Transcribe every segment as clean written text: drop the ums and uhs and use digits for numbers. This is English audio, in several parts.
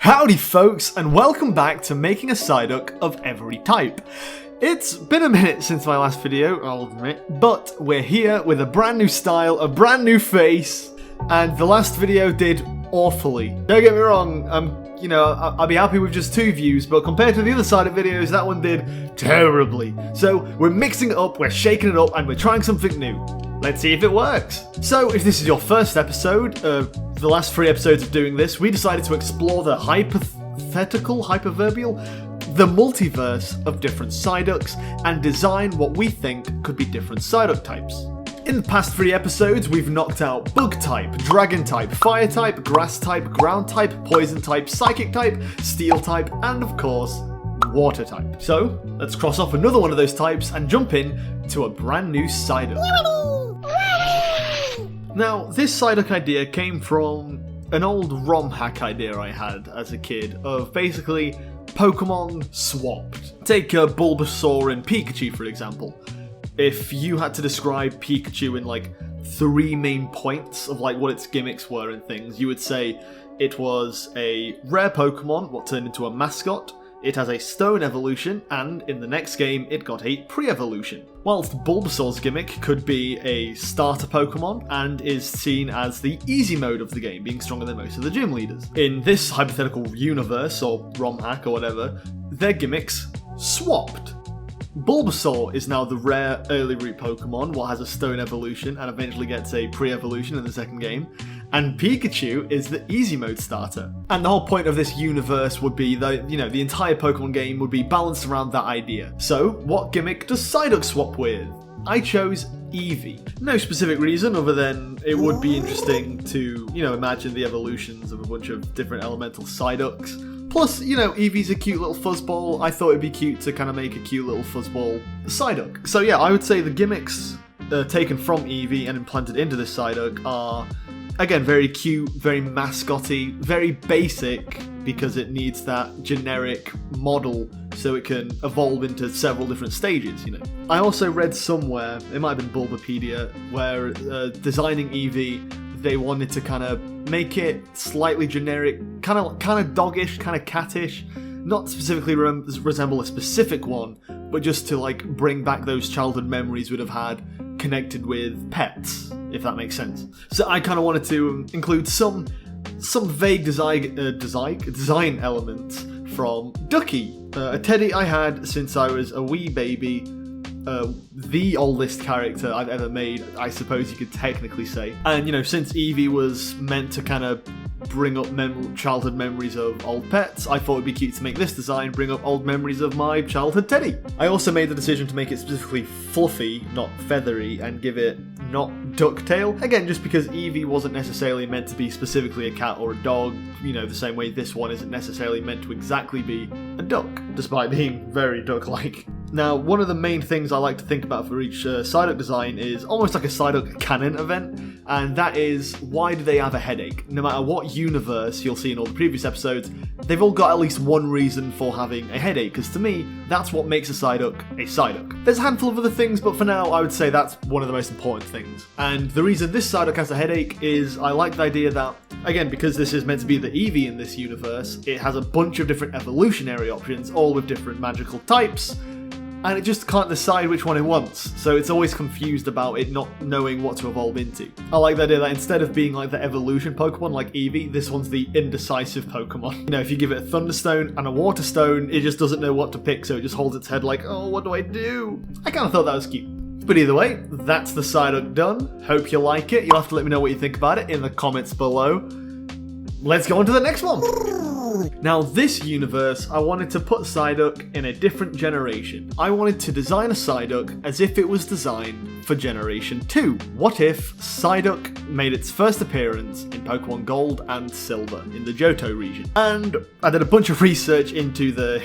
Howdy folks, and welcome back to making a Psyduck of every type. It's been a minute since my last video, I'll admit, but we're here with a brand new style, a brand new face, and the last video did awfully. Don't get me wrong, I'll be happy with just 2 views, but compared to the other side of videos, that one did terribly. So we're mixing it up, we're shaking it up, and we're trying something new. Let's see if it works. So if this is your first episode, the last 3 episodes of doing this, we decided to explore the hyperverbial, the multiverse of different Psyducks, and design what we think could be different Psyduck types. In the past 3 episodes, we've knocked out Bug type, Dragon type, Fire type, Grass type, Ground type, Poison type, Psychic type, Steel type, and of course, Water type. So, let's cross off another one of those types and jump in to a brand new Psyduck. Now, this Psyduck idea came from an old ROM hack idea I had as a kid of basically Pokemon swapped. Take Bulbasaur and Pikachu for example. If you had to describe Pikachu in like 3 main points of like what its gimmicks were and things, you would say it was a rare Pokemon, what turned into a mascot, it has a stone evolution, and in the next game it got a pre-evolution. Whilst Bulbasaur's gimmick could be a starter Pokemon and is seen as the easy mode of the game, being stronger than most of the gym leaders. In this hypothetical universe, or ROM hack or whatever, their gimmicks swapped. Bulbasaur is now the rare early route Pokemon, what has a stone evolution and eventually gets a pre-evolution in the second game, and Pikachu is the easy mode starter. And the whole point of this universe would be that, the entire Pokemon game would be balanced around that idea. So, what gimmick does Psyduck swap with? I chose Eevee. No specific reason other than it would be interesting to, imagine the evolutions of a bunch of different elemental Psyducks. Plus, Eevee's a cute little fuzzball. I thought it'd be cute to kind of make a cute little fuzzball Psyduck. So yeah, I would say the gimmicks taken from Eevee and implanted into this Psyduck are, again, very cute, very mascotty, very basic because it needs that generic model so it can evolve into several different stages, I also read somewhere, it might have been Bulbapedia, where designing Eevee, they wanted to kind of make it slightly generic, kind of doggish, kind of cattish, not specifically resemble a specific one, but just to like bring back those childhood memories we'd have had connected with pets, if that makes sense. So I kind of wanted to include some vague design elements from Ducky, a teddy I had since I was a wee baby. The oldest character I've ever made, I suppose you could technically say. And, since Eevee was meant to kind of bring up childhood memories of old pets, I thought it'd be cute to make this design bring up old memories of my childhood teddy. I also made the decision to make it specifically fluffy, not feathery, and give it not ducktail. Again, just because Eevee wasn't necessarily meant to be specifically a cat or a dog, the same way this one isn't necessarily meant to exactly be a duck, despite being very duck-like. Now, one of the main things I like to think about for each Psyduck design is almost like a Psyduck canon event, and that is, why do they have a headache? No matter what universe you'll see in all the previous episodes, they've all got at least one reason for having a headache, because to me, that's what makes a Psyduck a Psyduck. There's a handful of other things, but for now, I would say that's one of the most important things. And the reason this Psyduck has a headache is I like the idea that, again, because this is meant to be the Eevee in this universe, it has a bunch of different evolutionary options, all with different magical types, and it just can't decide which one it wants, so it's always confused about it not knowing what to evolve into. I like the idea that instead of being like the evolution Pokemon like Eevee, this one's the indecisive Pokemon. If you give it a Thunderstone and a Water Stone, it just doesn't know what to pick, so it just holds its head like, oh, what do I do? I kind of thought that was cute. But either way, that's the Psyduck done. Hope you like it. You'll have to let me know what you think about it in the comments below. Let's go on to the next one. Now, this universe, I wanted to put Psyduck in a different generation. I wanted to design a Psyduck as if it was designed for Generation 2. What if Psyduck made its first appearance in Pokemon Gold and Silver in the Johto region? And I did a bunch of research into the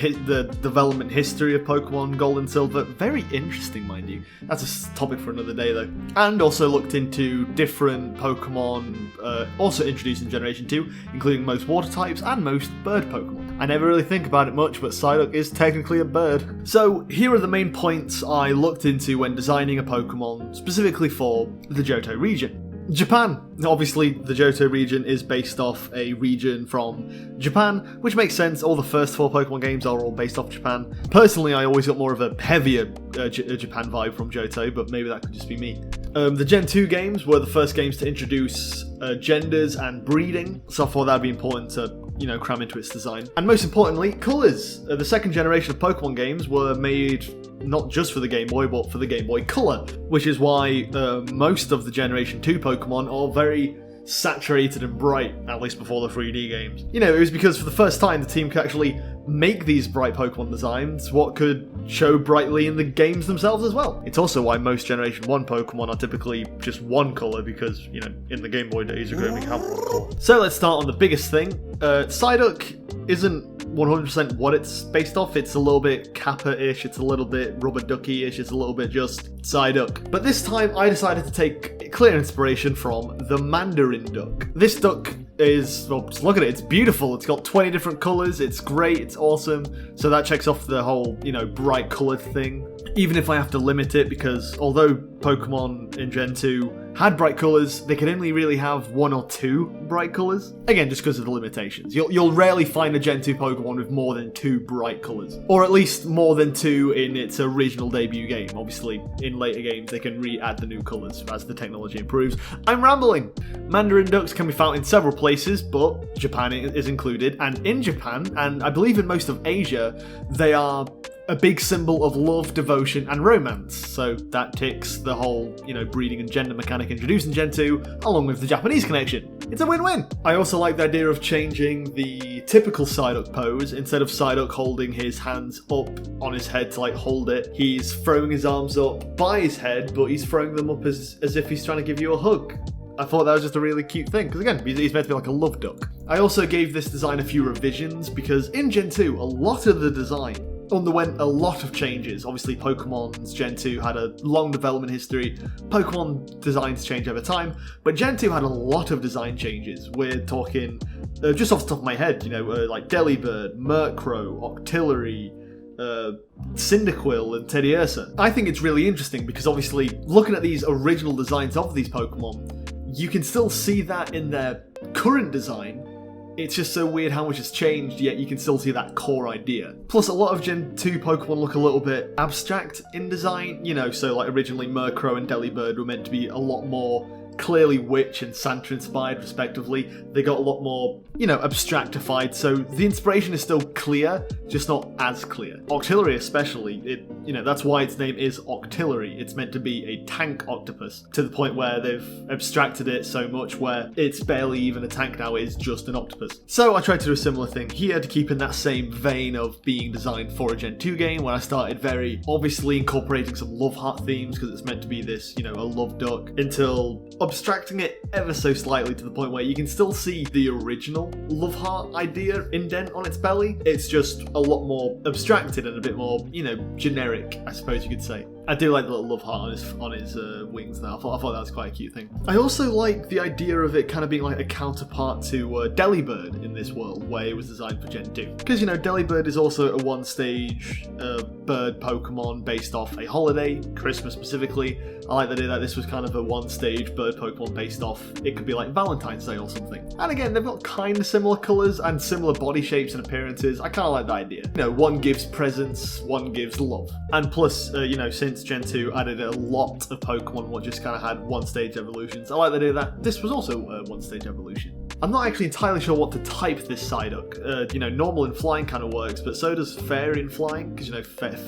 development history of Pokemon Gold and Silver. Very interesting, mind you. That's a topic for another day, though. And also looked into different Pokemon also introduced in Generation 2, including most water types and most bird Pokemon. I never really think about it much, but Psyduck is technically a bird. So here are the main points I looked into when designing a Pokemon specifically for the Johto region. Japan. Obviously, the Johto region is based off a region from Japan, which makes sense. All the first 4 Pokemon games are all based off Japan. Personally, I always got more of a heavier Japan vibe from Johto, but maybe that could just be me. The Gen 2 games were the first games to introduce genders and breeding, so I thought that'd be important to, cram into its design. And most importantly, colours. The second generation of Pokemon games were made not just for the Game Boy, but for the Game Boy Color, which is why most of the Generation 2 Pokemon are very saturated and bright, at least before the 3D games. It was because for the first time the team could actually make these bright Pokemon designs what could show brightly in the games themselves as well. It's also why most Generation 1 Pokemon are typically just one colour because, in the Game Boy days you could only have one colour. So let's start on the biggest thing. Psyduck isn't 100% what it's based off. It's a little bit Kappa-ish, it's a little bit Rubber Ducky-ish, it's a little bit just Psyduck. But this time I decided to take clear inspiration from the Mandarin Duck. This duck is, well, just look at it, it's beautiful. It's got 20 different colours, it's great, it's awesome. So that checks off the whole, bright coloured thing. Even if I have to limit it, because although Pokemon in Gen 2 had bright colours, they could only really have 1 or 2 bright colours. Again, just because of the limitations. You'll rarely find a Gen 2 Pokemon with more than 2 bright colours. Or at least more than 2 in its original debut game. Obviously, in later games, they can re-add the new colours as the technology improves. I'm rambling! Mandarin ducks can be found in several places, but Japan is included. And in Japan, and I believe in most of Asia, they are a big symbol of love, devotion, and romance. So that ticks the whole, breeding and gender mechanic introduced in Gen 2, along with the Japanese connection. It's a win-win! I also like the idea of changing the typical Psyduck pose. Instead of Psyduck holding his hands up on his head to hold it, he's throwing his arms up by his head, but he's throwing them up as if he's trying to give you a hug. I thought that was just a really cute thing, because again, he's meant to be like a love duck. I also gave this design a few revisions, because in Gen 2, a lot of the design underwent a lot of changes. Obviously, Pokemon's Gen 2 had a long development history. Pokemon designs change over time, but Gen 2 had a lot of design changes. We're talking, just off the top of my head, like Delibird, Murkrow, Octillery, Cyndaquil and Teddiursa. I think it's really interesting because obviously, looking at these original designs of these Pokemon, you can still see that in their current design. It's just so weird how much has changed, yet you can still see that core idea. Plus, a lot of Gen 2 Pokemon look a little bit abstract in design, so like originally Murkrow and Delibird were meant to be a lot more clearly Witch and Santa inspired respectively. They got a lot more, abstractified, so the inspiration is still clear, just not as clear. Octillery especially, that's why its name is Octillery. It's meant to be a tank octopus, to the point where they've abstracted it so much where it's barely even a tank now, it's just an octopus. So I tried to do a similar thing here to keep in that same vein of being designed for a Gen 2 game, when I started very obviously incorporating some love heart themes, because it's meant to be this, a love duck, until abstracting it ever so slightly to the point where you can still see the original love heart idea indent on its belly. It's just a lot more abstracted and a bit more, generic, I suppose you could say. I do like the little love heart on his wings now. I thought that was quite a cute thing. I also like the idea of it kind of being like a counterpart to Delibird in this world, where it was designed for Gen 2. Because, Delibird is also a one-stage bird Pokemon based off a holiday, Christmas specifically. I like the idea that this was kind of a one-stage bird Pokemon based off, it could be like Valentine's Day or something. And again, they've got kind of similar colours and similar body shapes and appearances. I kind of like the idea. One gives presents, one gives love. And plus, since Gen 2 added a lot of Pokemon what just kind of had one-stage evolutions, I like the idea that this was also a one-stage evolution. I'm not actually entirely sure what to type this Psyduck. Normal and flying kind of works, but so does Fairy and flying, because,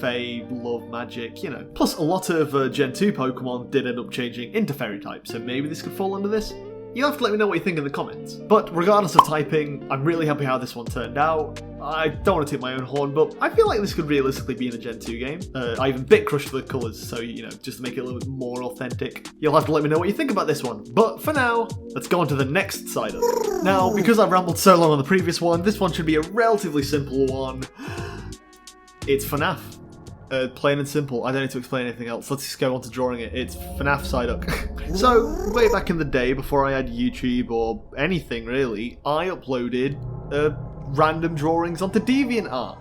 Fae, love, magic, Plus, a lot of Gen 2 Pokemon did end up changing into Fairy type, so maybe this could fall under this? You'll have to let me know what you think in the comments. But regardless of typing, I'm really happy how this one turned out. I don't want to toot my own horn, but I feel like this could realistically be in a Gen 2 game. I even bit crushed the colours, so, just to make it a little bit more authentic. You'll have to let me know what you think about this one. But for now, let's go on to the next Psyduck. Now, because I've rambled so long on the previous one, this one should be a relatively simple one. It's FNAF. Plain and simple. I don't need to explain anything else. Let's just go on to drawing it. It's FNAF Psyduck. So, way back in the day, before I had YouTube or anything really, I uploaded random drawings onto DeviantArt.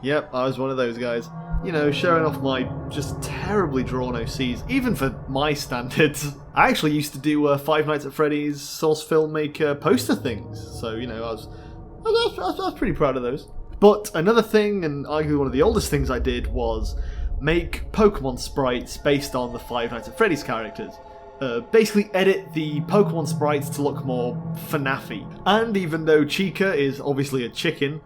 Yep, I was one of those guys. you know, showing off my just terribly drawn OCs, even for my standards. I actually used to do Five Nights at Freddy's source filmmaker poster things, so, you know, I was pretty proud of those. But another thing, and arguably one of the oldest things I did, was make Pokemon sprites based on the Five Nights at Freddy's characters. Basically edit the Pokemon sprites to look more FNAF-y. And even though Chica is obviously a chicken,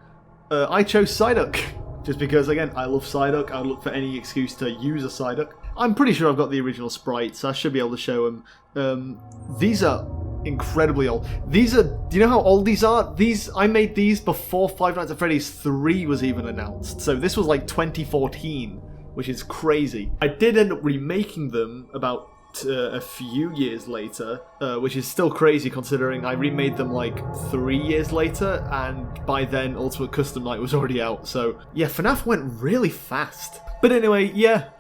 I chose Psyduck. Just because, again, I love Psyduck, I would look for any excuse to use a Psyduck. I'm pretty sure I've got the original sprites, so I should be able to show them. These are incredibly old. These are, do you know how old these are? I made these before Five Nights at Freddy's 3 was even announced, so this was like 2014, which is crazy. I did end up remaking them about a few years later, which is still crazy considering I remade them like 3 years later, and by then Ultimate Custom Night was already out, so yeah, FNAF went really fast. But anyway, yeah,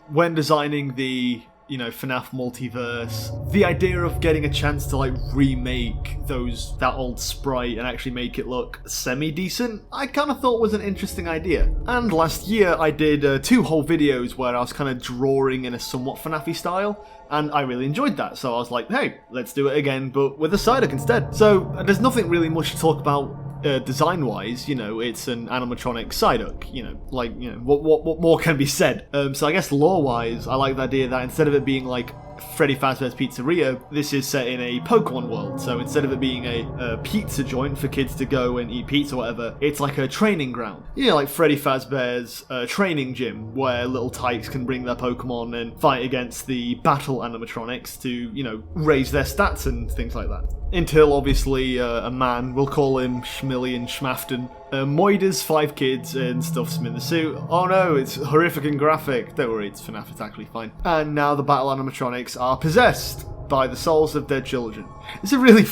when designing the, you know, FNAF multiverse, the idea of getting a chance to like remake that old sprite and actually make it look semi-decent, I kind of thought was an interesting idea. And last year I did 2 whole videos where I was kind of drawing in a somewhat FNAF-y style, and I really enjoyed that, so I was like, hey, let's do it again, but with a Psyduck instead. So there's nothing really much to talk about design-wise, you know, it's an animatronic Psyduck, you know, like, you know, what more can be said? So I guess lore-wise, I like the idea that instead of it being like Freddy Fazbear's Pizzeria, this is set in a Pokemon world, so instead of it being a pizza joint for kids to go and eat pizza or whatever, it's like a training ground. You know, like Freddy Fazbear's training gym, where little tykes can bring their Pokemon and fight against the battle animatronics to, you know, raise their stats and things like that. Until, obviously, a man, we'll call him Schmillian Schmafton, moiders 5 kids and stuffs them in the suit. Oh no, it's horrific and graphic. Don't worry, it's FNAF, it's actually fine. And now the battle animatronics are possessed by the souls of their children. It's a really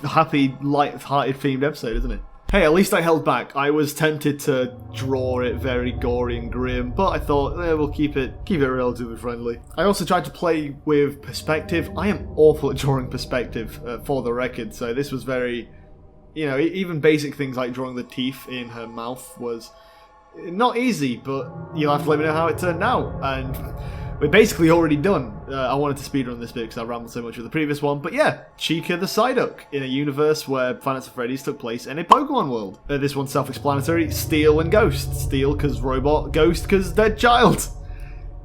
happy, light-hearted themed episode, isn't it? Hey, at least I held back. I was tempted to draw it very gory and grim, but I thought, we'll keep it relatively friendly. I also tried to play with perspective. I am awful at drawing perspective, for the record, so this was very, you know, even basic things like drawing the teeth in her mouth was not easy, but you'll have to let me know how it turned out, and we're basically already done. I wanted to speedrun this bit because I rambled so much with the previous one, but yeah, Chica the Psyduck in a universe where Five Nights at Freddy's took place in a Pokemon world. This one's self-explanatory: Steel and Ghost. Steel because robot, Ghost because dead child.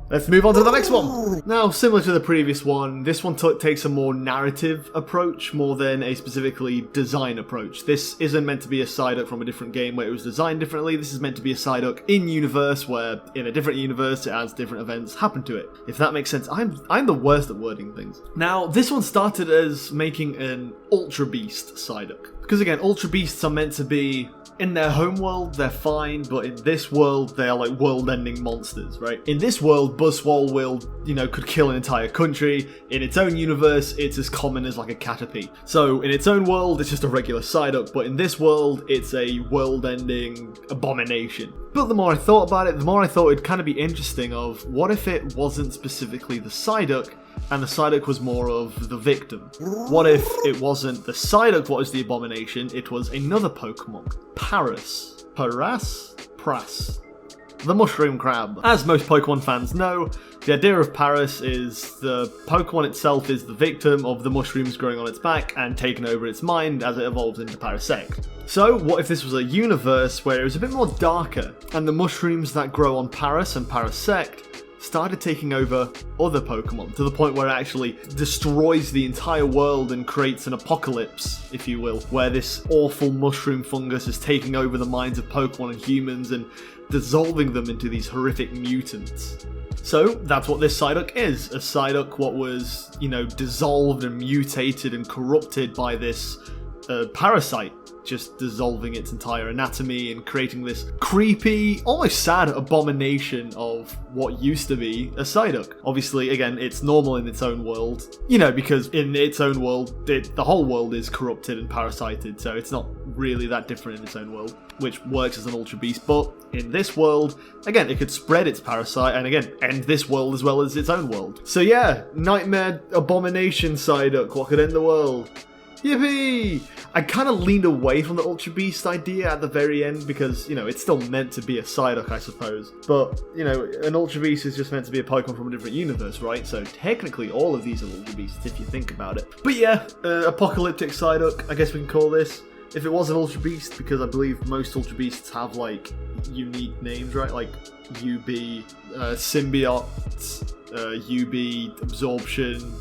Let's move on to the next one. Now, similar to the previous one, this one takes a more narrative approach more than a specifically design approach. This isn't meant to be a Psyduck from a different game where it was designed differently. This is meant to be a Psyduck in universe where, in a different universe, it has different events happen to it. If that makes sense. I'm the worst at wording things. Now, this one started as making an Ultra Beast Psyduck. Because again, Ultra Beasts are meant to be, in their home world, they're fine, but in this world, they are like world-ending monsters, right? In this world, Buzzwole will, you know, could kill an entire country. In its own universe, it's as common as like a Caterpie. So in its own world, it's just a regular Psyduck, but in this world, it's a world-ending abomination. But the more I thought about it, the more I thought it'd kind of be interesting of, what if it wasn't specifically the Psyduck, and the Psyduck was more of the victim? What if it wasn't the Psyduck what was the abomination, it was another Pokemon? Paras? Pras? The mushroom crab. As most Pokemon fans know, the idea of Paras is the Pokemon itself is the victim of the mushrooms growing on its back and taking over its mind as it evolves into Parasect. So, what if this was a universe where it was a bit more darker, and the mushrooms that grow on Paras and Parasect started taking over other Pokemon, to the point where it actually destroys the entire world and creates an apocalypse, if you will, where this awful mushroom fungus is taking over the minds of Pokemon and humans and dissolving them into these horrific mutants. So that's what this Psyduck is, a Psyduck what was, you know, dissolved and mutated and corrupted by this parasite, just dissolving its entire anatomy and creating this creepy, almost sad abomination of what used to be a Psyduck. Obviously, again, it's normal in its own world, you know, because in its own world, the whole world is corrupted and parasited, so it's not really that different in its own world, which works as an Ultra Beast. But in this world, again, it could spread its parasite and again, end this world as well as its own world. So yeah, Nightmare Abomination Psyduck, what could end the world? Yippee! I kind of leaned away from the Ultra Beast idea at the very end because, you know, it's still meant to be a Psyduck, I suppose. But, you know, an Ultra Beast is just meant to be a Pokemon from a different universe, right? So technically all of these are Ultra Beasts if you think about it. But yeah, Apocalyptic Psyduck, I guess we can call this. If it was an Ultra Beast, because I believe most Ultra Beasts have, like, unique names, right? Like UB, Symbiote, UB, Absorption,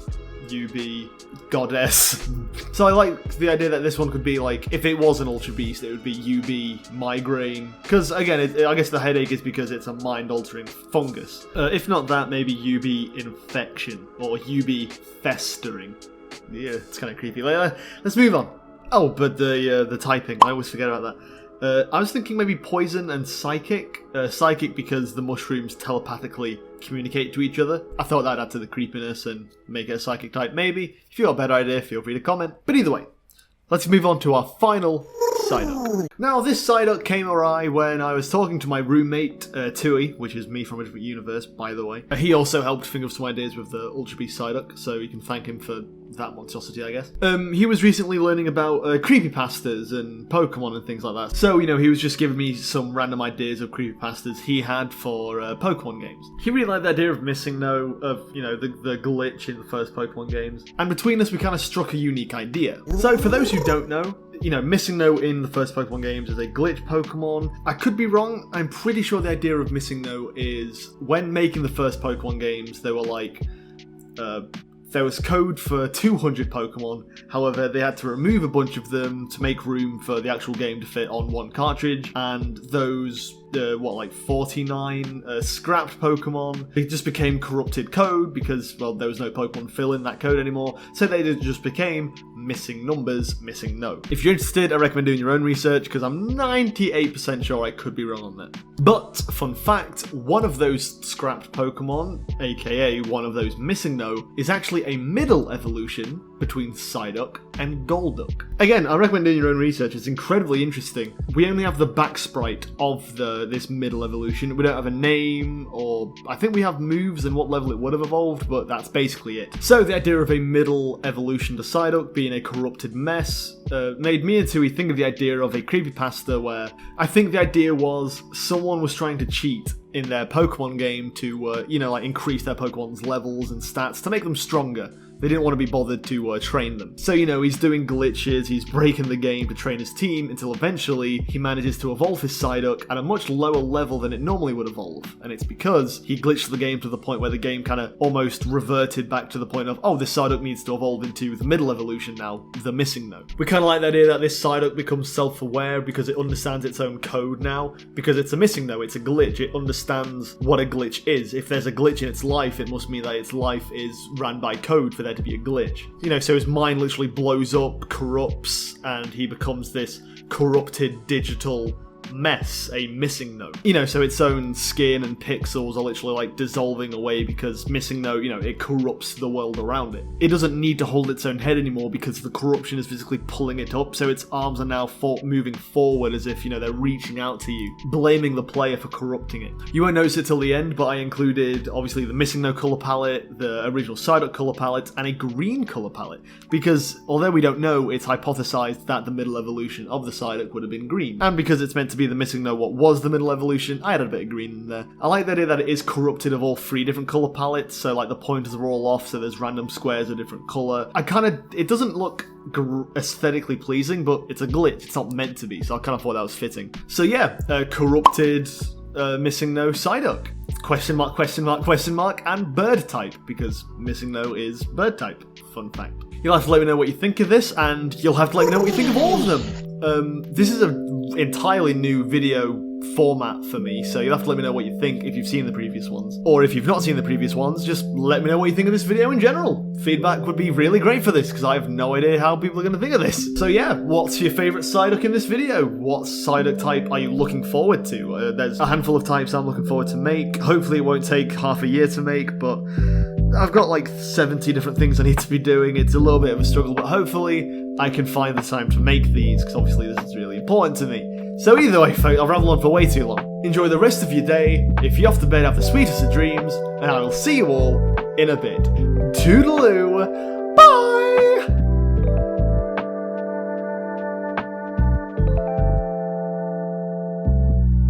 UB, Goddess. So I like the idea that this one could be, like, if it was an Ultra Beast, it would be UB Migraine. Because, again, I guess the headache is because it's a mind-altering fungus. If not that, maybe UB Infection, or UB Festering. Yeah, it's kind of creepy. Let's move on. Oh, but the typing, I always forget about that. I was thinking maybe Poison and Psychic. Psychic because the mushrooms telepathically communicate to each other. I thought that'd add to the creepiness and make it a Psychic type, maybe. If you got a better idea, feel free to comment. But either way, let's move on to our final Psyduck. Now, this Psyduck came awry when I was talking to my roommate, Tui, which is me from a different universe, by the way. He also helped think of some ideas with the Ultra Beast Psyduck, so you can thank him for that monstrosity, I guess. He was recently learning about creepypastas and Pokemon and things like that. So, you know, he was just giving me some random ideas of creepypastas he had for Pokemon games. He really liked the idea of Missingno, of, you know, the glitch in the first Pokemon games. And between us, we kind of struck a unique idea. So, for those who don't know, you know, Missingno in the first Pokemon games is a glitch Pokemon. I could be wrong. I'm pretty sure the idea of Missingno is when making the first Pokemon games, they were like, there was code for 200 Pokemon, however they had to remove a bunch of them to make room for the actual game to fit on one cartridge, and those, 49 scrapped Pokemon, it just became corrupted code because, well, there was no Pokemon filling that code anymore, so they just became missing numbers, Missingno. If you're interested, I recommend doing your own research because I'm 98% sure I could be wrong on that. But, fun fact, one of those scrapped Pokemon, aka one of those Missingno, is actually a middle evolution between Psyduck and Golduck. Again, I recommend doing your own research, it's incredibly interesting. We only have the back sprite of this middle evolution. We don't have a name, or I think we have moves and what level it would have evolved, but that's basically it. So the idea of a middle evolution to Psyduck being a corrupted mess made me and Tui think of the idea of a creepypasta where I think the idea was someone was trying to cheat in their Pokemon game to, increase their Pokemon's levels and stats to make them stronger. They didn't want to be bothered to train them. So, you know, he's doing glitches, he's breaking the game to train his team until eventually he manages to evolve his Psyduck at a much lower level than it normally would evolve. And it's because he glitched the game to the point where the game kind of almost reverted back to the point of, oh, this Psyduck needs to evolve into the middle evolution now, the Missingno. We kind of like the idea that this Psyduck becomes self-aware because it understands its own code now, because it's a Missingno, it's a glitch, it understands what a glitch is. If there's a glitch in its life, it must mean that its life is ran by code for there to be a glitch. You know, so his mind literally blows up, corrupts, and he becomes this corrupted digital mess, a Missingno. You know, so its own skin and pixels are literally like dissolving away because Missingno, you know, it corrupts the world around it. It doesn't need to hold its own head anymore because the corruption is physically pulling it up, so its arms are now moving forward as if, you know, they're reaching out to you, blaming the player for corrupting it. You won't notice it till the end, but I included, obviously, the Missingno colour palette, the original Psyduck colour palette, and a green colour palette, because although we don't know, it's hypothesized that the middle evolution of the Psyduck would have been green, and because it's meant to be the Missingno what was the middle evolution, I added a bit of green in there. I like the idea that it is corrupted of all three different colour palettes, so like the pointers are all off, so there's random squares of different colour. It doesn't look aesthetically pleasing, but it's a glitch, it's not meant to be, so I kind of thought that was fitting. So yeah, corrupted Missingno Psyduck. Question mark, question mark, question mark, and bird type, because Missingno is bird type. Fun fact. You'll have to let me know what you think of this, and you'll have to let me know what you think of all of them. This is an entirely new video format for me, so you'll have to let me know what you think if you've seen the previous ones. Or if you've not seen the previous ones, just let me know what you think of this video in general. Feedback would be really great for this, because I have no idea how people are going to think of this. So yeah, what's your favourite Psyduck in this video? What Psyduck type are you looking forward to? There's a handful of types I'm looking forward to make. Hopefully it won't take half a year to make, but I've got like 70 different things I need to be doing. It's a little bit of a struggle, but hopefully I can find the time to make these, because obviously this is really important to me. So either way, folks, I've rambled on for way too long. Enjoy the rest of your day. If you're off to bed, have the sweetest of dreams, and I will see you all in a bit. Toodaloo!